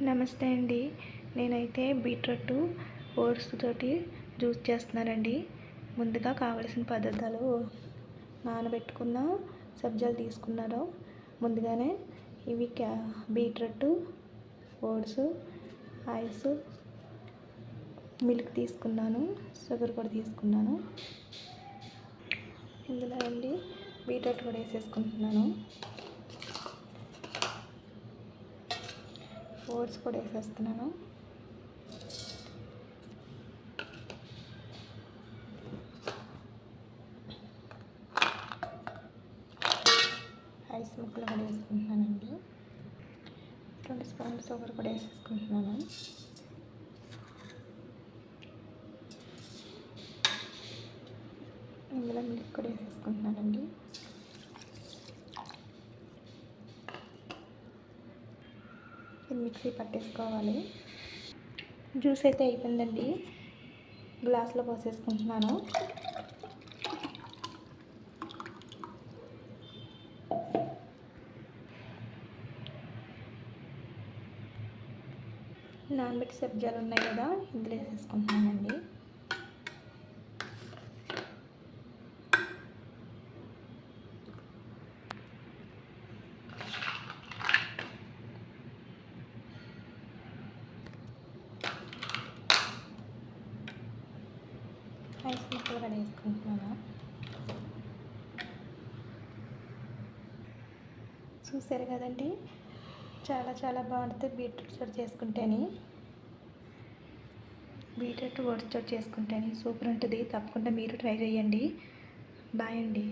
నమస్తే అండి. నేనైతే బీట్రూట్ ఓట్స్ తోటి జ్యూస్ చేస్తున్నానండి. ముందుగా కావలసిన పదార్థాలు నానబెట్టుకున్న సబ్జాలు తీసుకున్నాను. ముందుగానే ఇవి బీట్రూట్, ఓట్స్, ఐస్, మిల్క్ తీసుకున్నాను. షుగర్ కూడా తీసుకున్నాను. ఇందులో అండి బీట్రూట్ కూడా వేసేసుకుంటున్నాను. ఓట్స్ కూడా వేసేస్తున్నాను. ఐస్ ముక్కలు కూడా వేసుకుంటున్నానండి. 2 స్పూన్లు షుగర్ కూడా వేసేసుకుంటున్నాను. ఇందులో మిల్క్ కూడా వేసేసుకుంటున్నానండి. మిక్సీ పట్టేసుకోవాలి. జ్యూస్ అయితే అయిపోయిందండి. గ్లాస్లో పోసేసుకుంటున్నాను. నానబెట్టి సబ్జాలు ఉన్నాయి కదా, ఇందులో వేసేసుకుంటున్నానండి. ఐస్ ముక్కలు కూడా వేసుకుంటున్నాను. చూసారు కదండి, చాలా బాగుంటుంది బీట్రూట్ తోటి చేసుకుంటేనే. బీట్రూట్ ఓట్స్ తోటి చేసుకుంటేనే సూపర్ ఉంటుంది. తప్పకుండా మీరు ట్రై చేయండి. బాయ్ అండి.